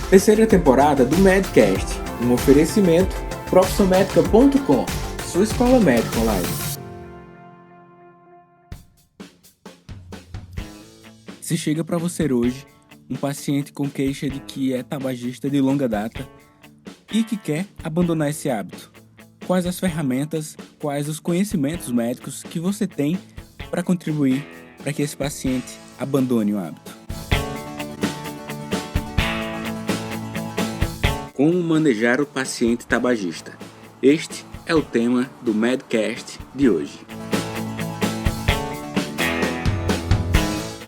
Terceira temporada do Medcast, um oferecimento profissionmedica.com, sua escola médica online. Se chega para você hoje um paciente com queixa de que é tabagista de longa data e que quer abandonar esse hábito, quais as ferramentas, quais os conhecimentos médicos que você tem para contribuir para que esse paciente abandone o hábito? Como manejar o paciente tabagista? Este é o tema do Medcast de hoje.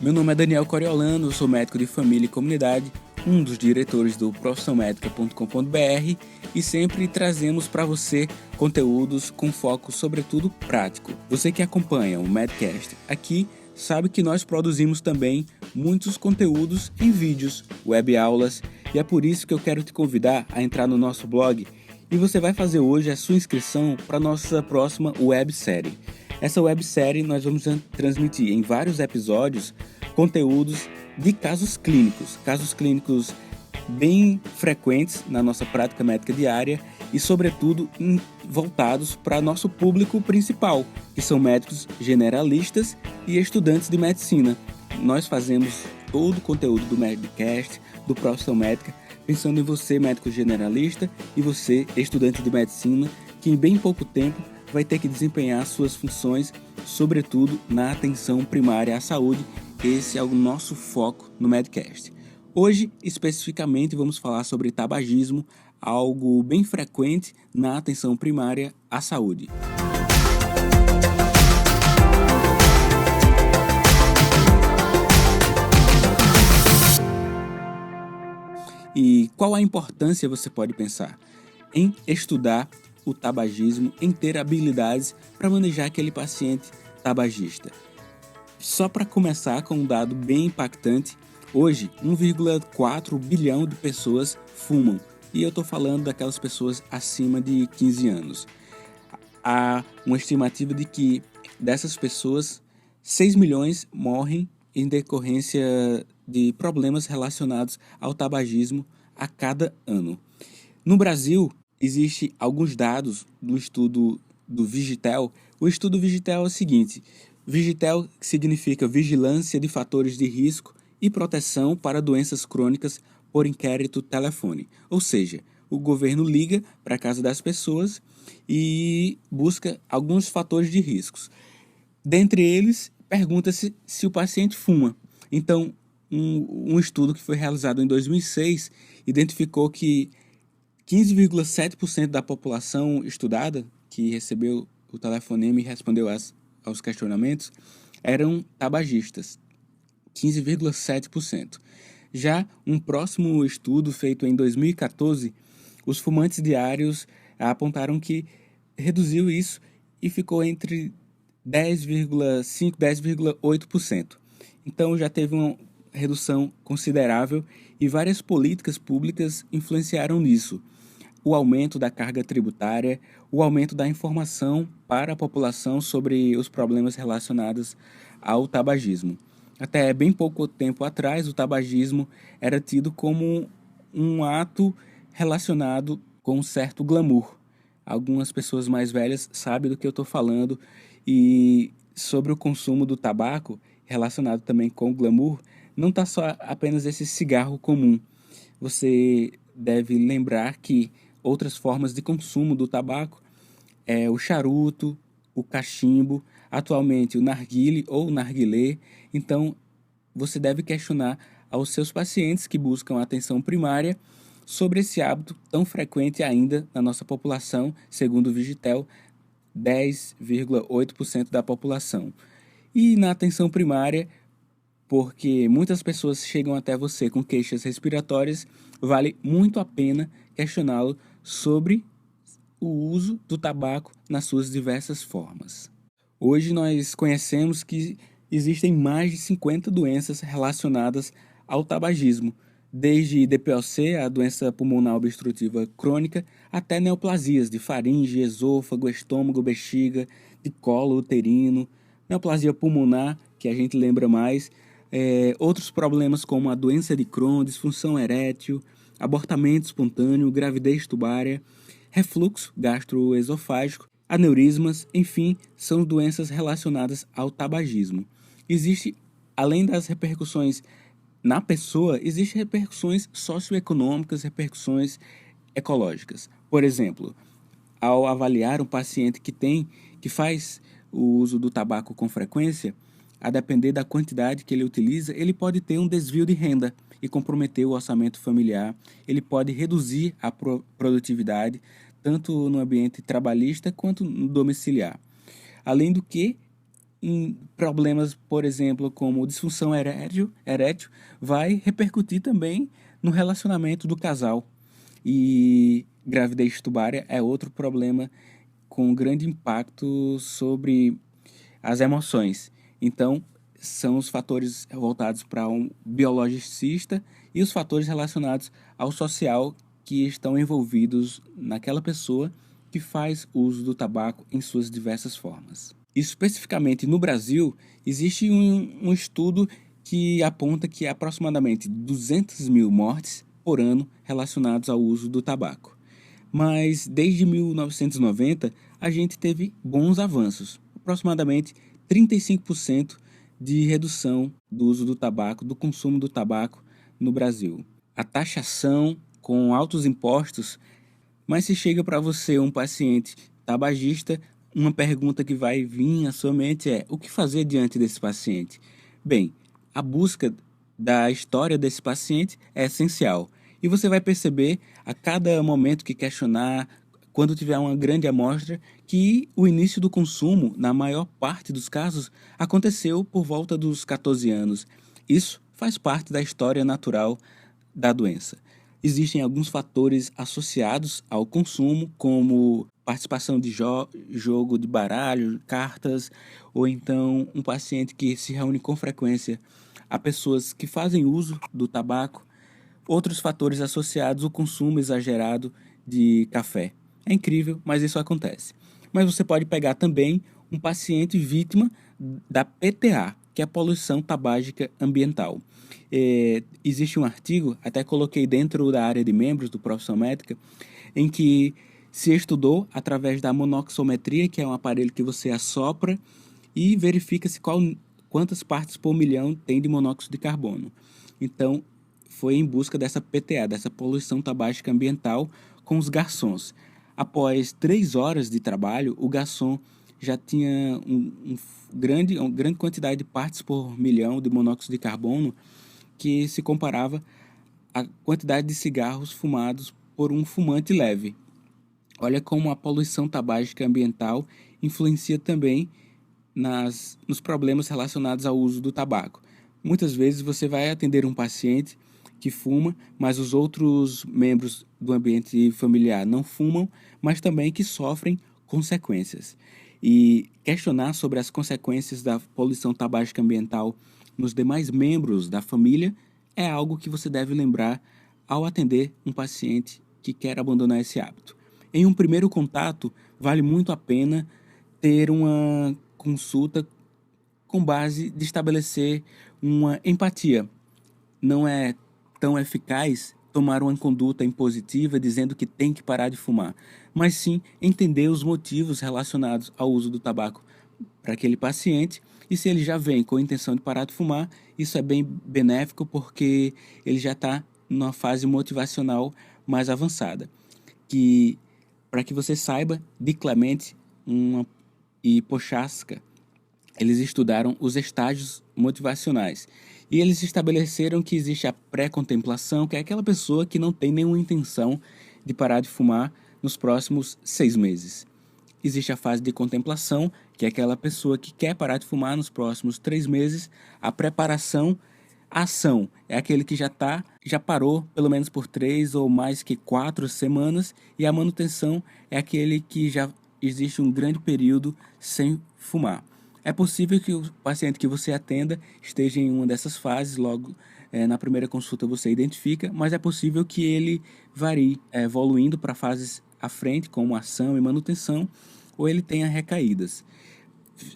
Meu nome é Daniel Coriolano, eu sou médico de família e comunidade, um dos diretores do profissionmedica.com.br e sempre trazemos para você conteúdos com foco sobretudo prático. Você que acompanha o Medcast aqui sabe que nós produzimos também muitos conteúdos em vídeos, web aulas, e é por isso que eu quero te convidar a entrar no nosso blog e você vai fazer hoje a sua inscrição para a nossa próxima websérie. Essa websérie nós vamos transmitir em vários episódios conteúdos de casos clínicos bem frequentes na nossa prática médica diária e sobretudo voltados para nosso público principal, que são médicos generalistas e estudantes de medicina. Nós fazemos todo o conteúdo do Medcast, do Profissão Médica, pensando em você, médico generalista, e você, estudante de medicina, que em bem pouco tempo vai ter que desempenhar suas funções, sobretudo na atenção primária à saúde. Esse é o nosso foco no Medcast. Hoje, especificamente, vamos falar sobre tabagismo, algo bem frequente na atenção primária à saúde. E qual a importância, você pode pensar, em estudar o tabagismo, em ter habilidades para manejar aquele paciente tabagista? Só para começar com um dado bem impactante, hoje 1,4 bilhão de pessoas fumam, e eu estou falando daquelas pessoas acima de 15 anos. Há uma estimativa de que dessas pessoas, 6 milhões morrem em decorrência de problemas relacionados ao tabagismo a cada ano. No Brasil, existem alguns dados do estudo do Vigitel. O estudo Vigitel é o seguinte: Vigitel significa Vigilância de Fatores de Risco e Proteção para Doenças Crônicas por Inquérito Telefone. Ou seja, o governo liga para a casa das pessoas e busca alguns fatores de riscos. Dentre eles, pergunta-se se o paciente fuma. Então, um estudo que foi realizado em 2006 identificou que 15,7% da população estudada, que recebeu o telefonema e respondeu aos questionamentos, eram tabagistas. 15,7%. Já um próximo estudo feito em 2014, os fumantes diários apontaram que reduziu isso e ficou entre 10,5% e 10,8%. Então já teve uma redução considerável e várias políticas públicas influenciaram nisso. O aumento da carga tributária, o aumento da informação para a população sobre os problemas relacionados ao tabagismo. Até bem pouco tempo atrás, o tabagismo era tido como um ato relacionado com um certo glamour. Algumas pessoas mais velhas sabem do que eu estou falando, e sobre o consumo do tabaco, relacionado também com o glamour, não está só apenas esse cigarro comum. Você deve lembrar que outras formas de consumo do tabaco é o charuto, o cachimbo, atualmente o narguile ou narguilé. Então, você deve questionar aos seus pacientes que buscam atenção primária sobre esse hábito tão frequente ainda na nossa população, segundo o Vigitel, 10,8% da população. E na atenção primária, porque muitas pessoas chegam até você com queixas respiratórias, vale muito a pena questioná-lo sobre o uso do tabaco nas suas diversas formas. Hoje nós conhecemos que existem mais de 50 doenças relacionadas ao tabagismo, desde DPOC, a doença pulmonar obstrutiva crônica, até neoplasias de faringe, esôfago, estômago, bexiga, de colo uterino, neoplasia pulmonar, que a gente lembra mais, outros problemas como a doença de Crohn, disfunção erétil, abortamento espontâneo, gravidez tubária, refluxo gastroesofágico, aneurismas, enfim, são doenças relacionadas ao tabagismo. Existe, além das repercussões na pessoa, existem repercussões socioeconômicas, repercussões ecológicas. Por exemplo, ao avaliar um paciente que faz o uso do tabaco com frequência, a depender da quantidade que ele utiliza, ele pode ter um desvio de renda e comprometer o orçamento familiar. Ele pode reduzir a produtividade, tanto no ambiente trabalhista quanto no domiciliar. Além do que, em problemas, por exemplo, como disfunção erétil, vai repercutir também no relacionamento do casal. E gravidez tubária é outro problema com grande impacto sobre as emoções. Então, são os fatores voltados para um biologicista e os fatores relacionados ao social que estão envolvidos naquela pessoa que faz uso do tabaco em suas diversas formas. Especificamente no Brasil, existe um estudo que aponta que há aproximadamente 200 mil mortes por ano relacionados ao uso do tabaco. Mas desde 1990 a gente teve bons avanços, aproximadamente 35% de redução do uso do tabaco, do consumo do tabaco no Brasil. A taxação com altos impostos, mas se chega para você um paciente tabagista, uma pergunta que vai vir à sua mente é: o que fazer diante desse paciente? Bem, a busca da história desse paciente é essencial. E você vai perceber a cada momento que questionar, quando tiver uma grande amostra, que o início do consumo, na maior parte dos casos, aconteceu por volta dos 14 anos. Isso faz parte da história natural da doença. Existem alguns fatores associados ao consumo, como participação de jogo de baralho, cartas, ou então um paciente que se reúne com frequência a pessoas que fazem uso do tabaco. Outros fatores associados ao consumo exagerado de café. É incrível, mas isso acontece. Mas você pode pegar também um paciente vítima da PTA, que é a poluição tabágica ambiental. Existe um artigo, até coloquei dentro da área de membros do Profissão Médica, em que se estudou através da monoxometria, que é um aparelho que você assopra e verifica-se quantas partes por milhão tem de monóxido de carbono. Então, foi em busca dessa PTA, dessa poluição tabágica ambiental, com os garçons. Após 3 horas de trabalho, o garçom já tinha uma grande quantidade de partes por milhão de monóxido de carbono, que se comparava à quantidade de cigarros fumados por um fumante leve. Olha como a poluição tabágica ambiental influencia também nos problemas relacionados ao uso do tabaco. Muitas vezes você vai atender um paciente que fuma, mas os outros membros do ambiente familiar não fumam, mas também que sofrem consequências. E questionar sobre as consequências da poluição tabágica ambiental nos demais membros da família é algo que você deve lembrar ao atender um paciente que quer abandonar esse hábito. Em um primeiro contato, vale muito a pena ter uma consulta com base de estabelecer uma empatia. Não é tão eficaz tomar uma conduta impositiva dizendo que tem que parar de fumar, mas sim entender os motivos relacionados ao uso do tabaco para aquele paciente, e se ele já vem com a intenção de parar de fumar, isso é bem benéfico porque ele já está numa fase motivacional mais avançada. Para que você saiba, Dick Clement e Prochaska, eles estudaram os estágios motivacionais e eles estabeleceram que existe a pré-contemplação, que é aquela pessoa que não tem nenhuma intenção de parar de fumar nos próximos 6 meses. Existe a fase de contemplação, que é aquela pessoa que quer parar de fumar nos próximos 3 meses. A preparação, a ação, é aquele que já parou pelo menos por 3 ou mais que 4 semanas. E a manutenção é aquele que já existe um grande período sem fumar. É possível que o paciente que você atenda esteja em uma dessas fases, logo na primeira consulta você identifica, mas é possível que ele varie, evoluindo para fases à frente, como ação e manutenção, ou ele tenha recaídas.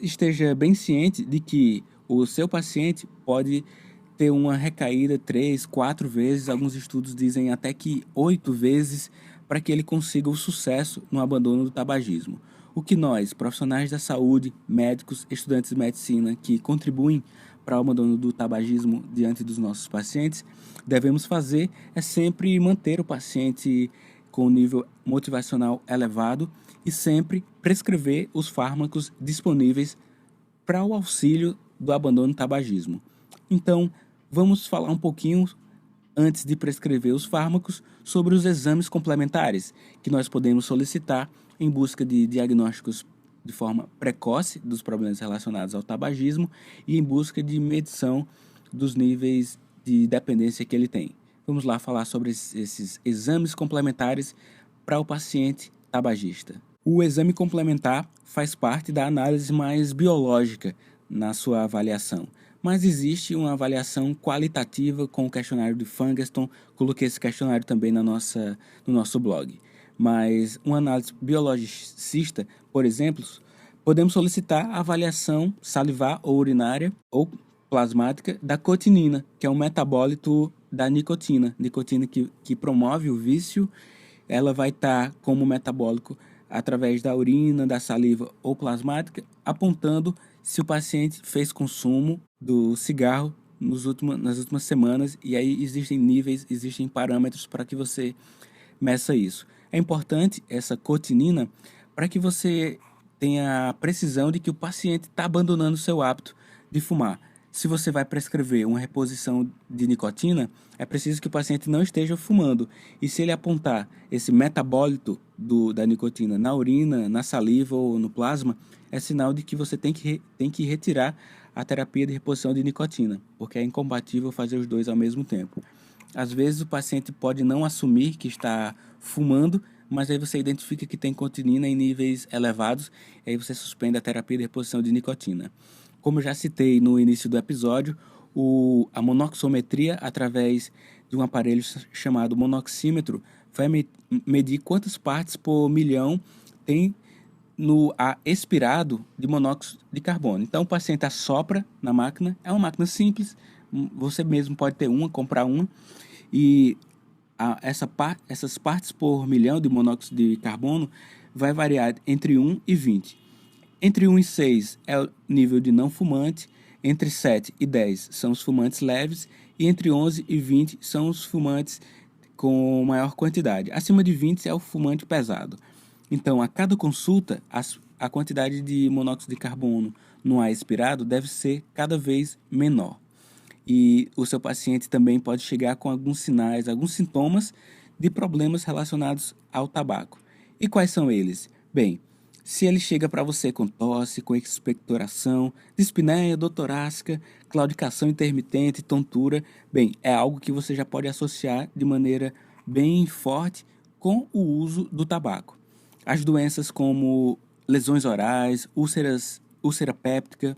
Esteja bem ciente de que o seu paciente pode ter uma recaída 3, 4 vezes, alguns estudos dizem até que 8 vezes, para que ele consiga o sucesso no abandono do tabagismo. O que nós, profissionais da saúde, médicos, estudantes de medicina que contribuem para o abandono do tabagismo diante dos nossos pacientes, devemos fazer é sempre manter o paciente com nível motivacional elevado e sempre prescrever os fármacos disponíveis para o auxílio do abandono do tabagismo. Então, vamos falar um pouquinho, antes de prescrever os fármacos, sobre os exames complementares que nós podemos solicitar em busca de diagnósticos de forma precoce dos problemas relacionados ao tabagismo e em busca de medição dos níveis de dependência que ele tem. Vamos lá falar sobre esses exames complementares para o paciente tabagista. O exame complementar faz parte da análise mais biológica na sua avaliação, mas existe uma avaliação qualitativa com o questionário de Fungerson. Coloquei esse questionário também no nosso blog. Mas uma análise biologicista, por exemplo, podemos solicitar a avaliação salivar ou urinária ou plasmática da cotinina, que é um metabólito da nicotina. Nicotina que promove o vício, ela vai estar como metabólico através da urina, da saliva ou plasmática, apontando se o paciente fez consumo do cigarro nas últimas semanas, e aí existem níveis, existem parâmetros para que você meça isso. É importante essa cotinina para que você tenha a precisão de que o paciente está abandonando o seu hábito de fumar. Se você vai prescrever uma reposição de nicotina, é preciso que o paciente não esteja fumando. E se ele apontar esse metabólito da nicotina na urina, na saliva ou no plasma, é sinal de que você tem que retirar a terapia de reposição de nicotina, porque é incompatível fazer os dois ao mesmo tempo. Às vezes o paciente pode não assumir que está fumando, mas aí você identifica que tem cotinina em níveis elevados, e aí você suspende a terapia de reposição de nicotina. Como eu já citei no início do episódio, a monoxometria, através de um aparelho chamado monoxímetro, vai medir quantas partes por milhão tem no ar expirado de monóxido de carbono. Então o paciente assopra na máquina, é uma máquina simples, você mesmo pode ter uma, comprar uma, e essas partes por milhão de monóxido de carbono vai variar entre 1 e 20. Entre 1 e 6 é o nível de não fumante, entre 7 e 10 são os fumantes leves e entre 11 e 20 são os fumantes com maior quantidade. Acima de 20 é o fumante pesado. Então, a cada consulta, a quantidade de monóxido de carbono no ar expirado deve ser cada vez menor. E o seu paciente também pode chegar com alguns sinais, alguns sintomas de problemas relacionados ao tabaco. E quais são eles? Bem, se ele chega para você com tosse, com expectoração, dispneia, dor torácica, claudicação intermitente, tontura, bem, é algo que você já pode associar de maneira bem forte com o uso do tabaco. As doenças como lesões orais, úlcera péptica,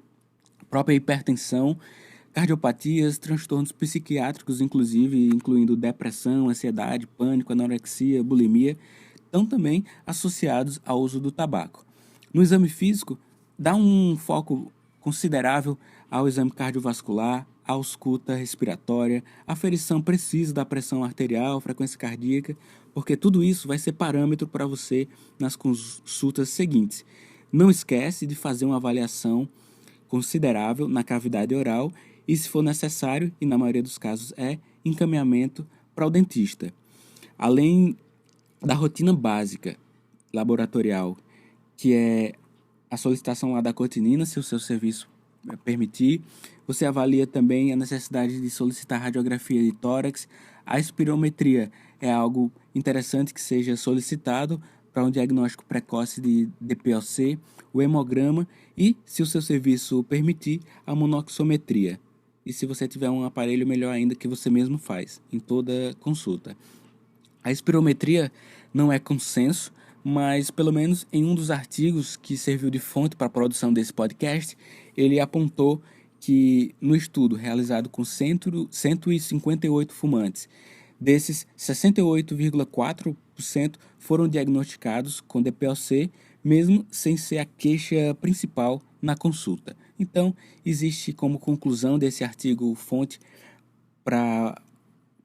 própria hipertensão, cardiopatias, transtornos psiquiátricos, inclusive, incluindo depressão, ansiedade, pânico, anorexia, bulimia, estão também associados ao uso do tabaco. No exame físico, dá um foco considerável ao exame cardiovascular, à ausculta respiratória, aferição precisa da pressão arterial, frequência cardíaca, porque tudo isso vai ser parâmetro para você nas consultas seguintes. Não esquece de fazer uma avaliação considerável na cavidade oral e, se for necessário, e na maioria dos casos encaminhamento para o dentista. Além da rotina básica laboratorial, que é a solicitação lá da cotinina, se o seu serviço permitir, você avalia também a necessidade de solicitar radiografia de tórax. A espirometria é algo interessante que seja solicitado para um diagnóstico precoce de DPOC, o hemograma e, se o seu serviço permitir, a monoxometria. E se você tiver um aparelho, melhor ainda, que você mesmo faz em toda consulta. A espirometria não é consenso, mas pelo menos em um dos artigos que serviu de fonte para a produção desse podcast, ele apontou que no estudo realizado com 158 fumantes, desses 68,4% foram diagnosticados com DPOC, mesmo sem ser a queixa principal na consulta. Então, existe como conclusão desse artigo fonte para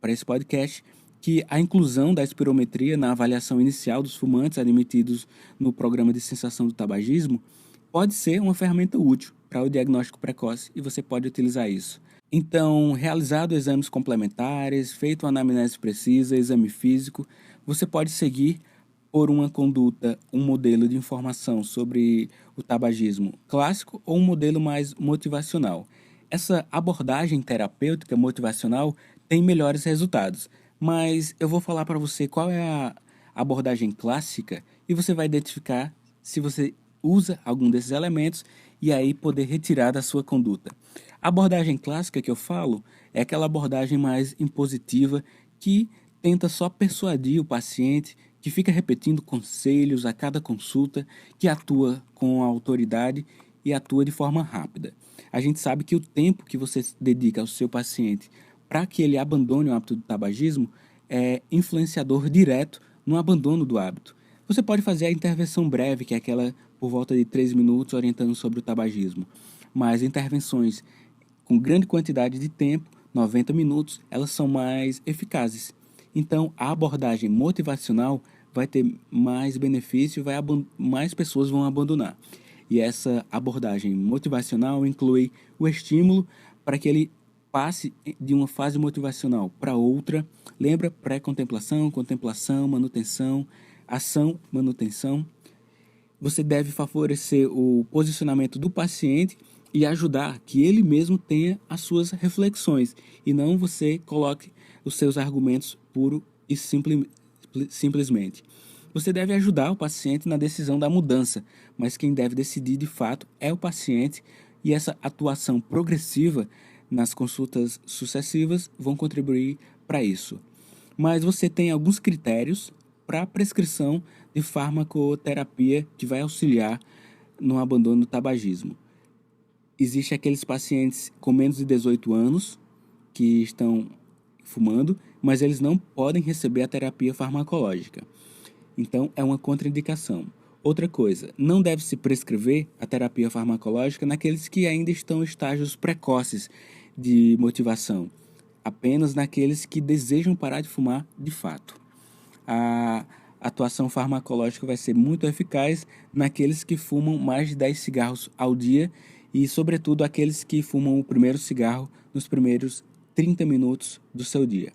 esse podcast que a inclusão da espirometria na avaliação inicial dos fumantes admitidos no programa de cessação do tabagismo pode ser uma ferramenta útil para o diagnóstico precoce e você pode utilizar isso. Então, realizado exames complementares, feito uma anamnese precisa, exame físico, você pode seguir por uma conduta, um modelo de informação sobre o tabagismo clássico ou um modelo mais motivacional. Essa abordagem terapêutica motivacional tem melhores resultados, mas eu vou falar para você qual é a abordagem clássica e você vai identificar se você usa algum desses elementos e aí poder retirar da sua conduta. A abordagem clássica que eu falo é aquela abordagem mais impositiva que tenta só persuadir o paciente, que fica repetindo conselhos a cada consulta, que atua com autoridade e atua de forma rápida. A gente sabe que o tempo que você dedica ao seu paciente para que ele abandone o hábito do tabagismo é influenciador direto no abandono do hábito. Você pode fazer a intervenção breve, que é aquela por volta de 3 minutos orientando sobre o tabagismo, mas intervenções com grande quantidade de tempo, 90 minutos, elas são mais eficazes. Então, a abordagem motivacional vai ter mais benefício, mais pessoas vão abandonar. E essa abordagem motivacional inclui o estímulo para que ele passe de uma fase motivacional para outra. Lembra? Pré-contemplação, contemplação, manutenção, ação, manutenção. Você deve favorecer o posicionamento do paciente e ajudar que ele mesmo tenha as suas reflexões e não você coloque os seus argumentos puro e simplesmente. Você deve ajudar o paciente na decisão da mudança, mas quem deve decidir de fato é o paciente e essa atuação progressiva nas consultas sucessivas vão contribuir para isso. Mas você tem alguns critérios para a prescrição de farmacoterapia que vai auxiliar no abandono do tabagismo. Existem aqueles pacientes com menos de 18 anos que estão fumando, mas eles não podem receber a terapia farmacológica. Então, é uma contraindicação. Outra coisa, não deve se prescrever a terapia farmacológica naqueles que ainda estão em estágios precoces de motivação, apenas naqueles que desejam parar de fumar de fato. A atuação farmacológica vai ser muito eficaz naqueles que fumam mais de 10 cigarros ao dia e, sobretudo, aqueles que fumam o primeiro cigarro nos primeiros 30 minutos do seu dia.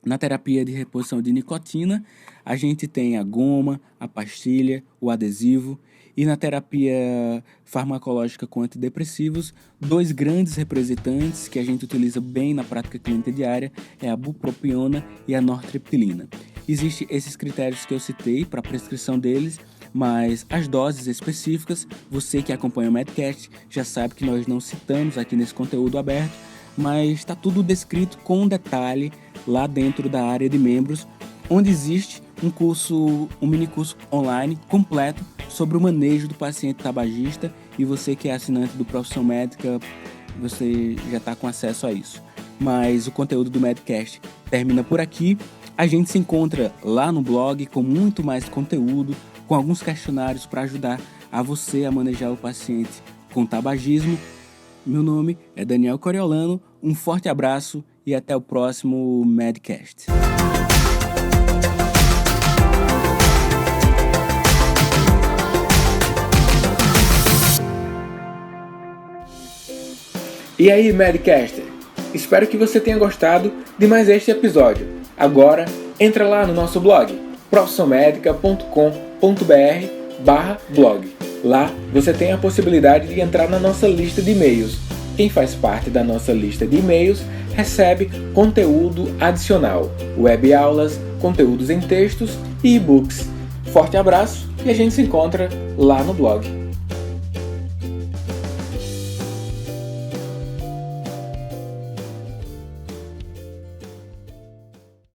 Na terapia de reposição de nicotina, a gente tem a goma, a pastilha, o adesivo. E na terapia farmacológica com antidepressivos, 2 grandes representantes que a gente utiliza bem na prática clínica diária é a bupropiona e a nortriptilina. Existem esses critérios que eu citei para a prescrição deles, mas as doses específicas, você que acompanha o Medcast já sabe que nós não citamos aqui nesse conteúdo aberto, mas está tudo descrito com detalhe lá dentro da área de membros, onde existe um mini curso online completo sobre o manejo do paciente tabagista e você que é assinante do Profissão Médica, você já está com acesso a isso. Mas o conteúdo do Medcast termina por aqui. A gente se encontra lá no blog com muito mais conteúdo, com alguns questionários para ajudar a você a manejar o paciente com tabagismo. Meu nome é Daniel Coriolano, um forte abraço e até o próximo Medcast. E aí, Medcaster? Espero que você tenha gostado de mais este episódio. Agora, entra lá no nosso blog, profissionmedica.com.br/blog. Lá você tem a possibilidade de entrar na nossa lista de e-mails. Quem faz parte da nossa lista de e-mails recebe conteúdo adicional, web aulas, conteúdos em textos e e-books. Forte abraço e a gente se encontra lá no blog.